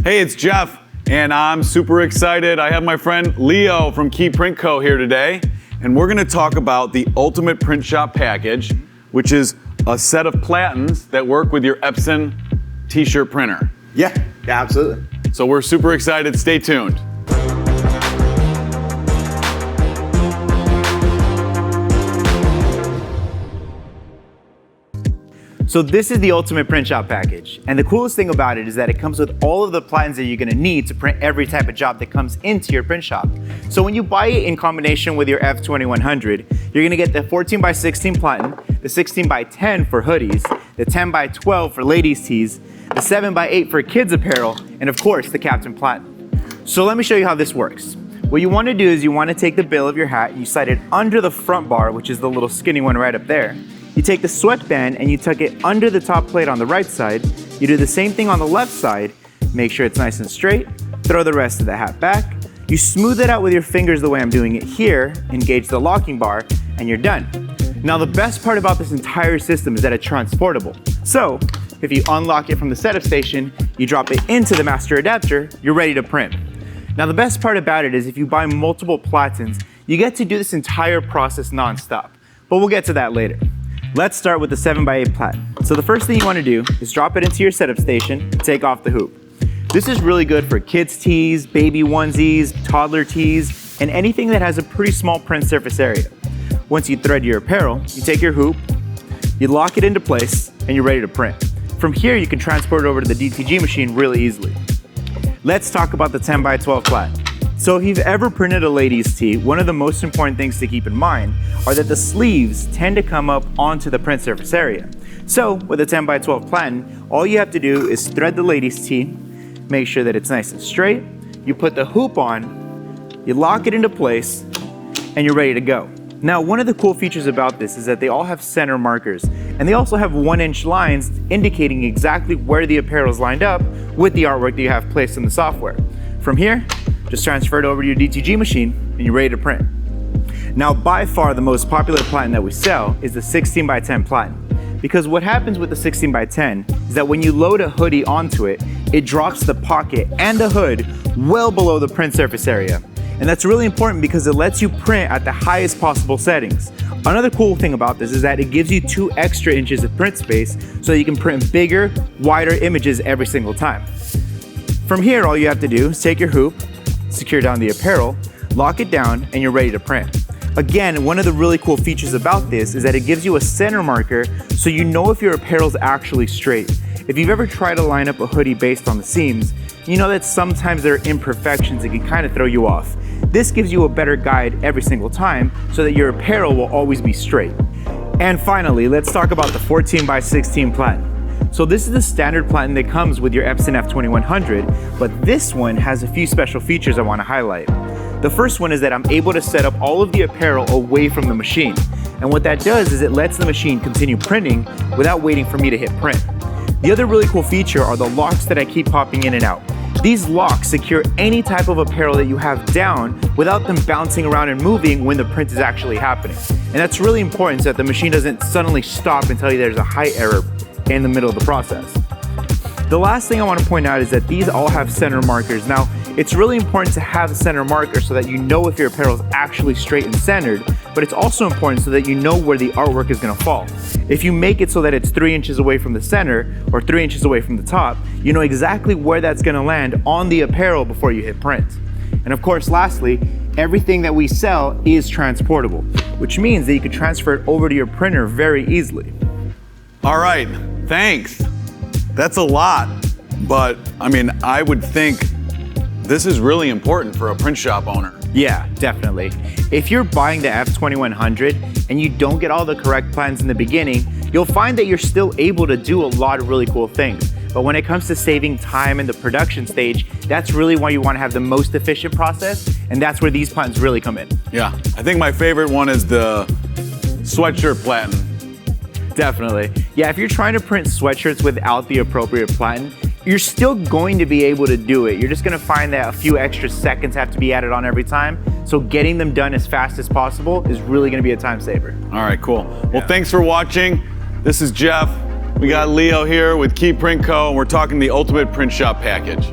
Hey, it's Jeff, and I'm super excited. I have my friend Leo from Key Print Co. here today, and we're gonna talk about the Ultimate Print Shop Package, which is a set of platens that work with your Epson t-shirt printer. Yeah, absolutely. So we're super excited. Stay tuned. So this is the Ultimate Print Shop Package. And the coolest thing about it is that it comes with all of the platens that you're gonna need to print every type of job that comes into your print shop. So when you buy it in combination with your F2100, you're gonna get the 14x16 platen, the 16x10 for hoodies, the 10x12 for ladies tees, the 7x8 for kids apparel, and of course the Captain Platen. So let me show you how this works. What you wanna do is you wanna take the bill of your hat and you slide it under the front bar, which is the little skinny one right up there. You take the sweatband and you tuck it under the top plate on the right side. You do the same thing on the left side. Make sure it's nice and straight. Throw the rest of the hat back. You smooth it out with your fingers the way I'm doing it here. Engage the locking bar and you're done. Now the best part about this entire system is that it's transportable. So if you unlock it from the setup station, you drop it into the master adapter, you're ready to print. Now the best part about it is if you buy multiple platens, you get to do this entire process non-stop. But we'll get to that later. Let's start with the 7x8 platen. So the first thing you want to do is drop it into your setup station and take off the hoop. This is really good for kids tees, baby onesies, toddler tees, and anything that has a pretty small print surface area. Once you thread your apparel, you take your hoop, you lock it into place, and you're ready to print. From here, you can transport it over to the DTG machine really easily. Let's talk about the 10x12 platen. So if you've ever printed a ladies tee, one of the most important things to keep in mind are that the sleeves tend to come up onto the print surface area. So with a 10x12 platen, all you have to do is thread the ladies tee, make sure that it's nice and straight, you put the hoop on, you lock it into place, and you're ready to go. Now, one of the cool features about this is that they all have center markers, and they also have 1-inch lines indicating exactly where the apparel is lined up with the artwork that you have placed in the software. From here, just transfer it over to your DTG machine and you're ready to print. Now, by far the most popular platen that we sell is the 16x10 platen. Because what happens with the 16x10 is that when you load a hoodie onto it, it drops the pocket and the hood well below the print surface area. And that's really important because it lets you print at the highest possible settings. Another cool thing about this is that it gives you 2 extra inches of print space so you can print bigger, wider images every single time. From here, all you have to do is take your hoop, secure down the apparel, lock it down, and you're ready to print. Again, one of the really cool features about this is that it gives you a center marker so you know if your apparel's actually straight. If you've ever tried to line up a hoodie based on the seams, you know that sometimes there are imperfections that can kind of throw you off. This gives you a better guide every single time so that your apparel will always be straight. And finally, let's talk about the 14x16 platen. So this is the standard platen that comes with your Epson F2100, but this one has a few special features I want to highlight. The first one is that I'm able to set up all of the apparel away from the machine. And what that does is it lets the machine continue printing without waiting for me to hit print. The other really cool feature are the locks that I keep popping in and out. These locks secure any type of apparel that you have down without them bouncing around and moving when the print is actually happening. And that's really important so that the machine doesn't suddenly stop and tell you there's a height error in the middle of the process. The last thing I want to point out is that these all have center markers. Now, it's really important to have a center marker so that you know if your apparel is actually straight and centered, but it's also important so that you know where the artwork is going to fall. If you make it so that it's 3 inches away from the center or 3 inches away from the top, you know exactly where that's going to land on the apparel before you hit print. And of course, lastly, everything that we sell is transportable, which means that you can transfer it over to your printer very easily. All right, thanks. That's a lot, but I mean, I would think this is really important for a print shop owner. Yeah, definitely. If you're buying the F2100 and you don't get all the correct platens in the beginning, you'll find that you're still able to do a lot of really cool things. But when it comes to saving time in the production stage, that's really why you want to have the most efficient process, and that's where these platens really come in. Yeah, I think my favorite one is the sweatshirt platen. Definitely. Yeah, if you're trying to print sweatshirts without the appropriate platen, you're still going to be able to do it. You're just gonna find that a few extra seconds have to be added on every time. So getting them done as fast as possible is really gonna be a time saver. All right, cool. Well, thanks for watching. This is Jeff. We got Leo here with Key Print Co. and we're talking the Ultimate Print Shop Package.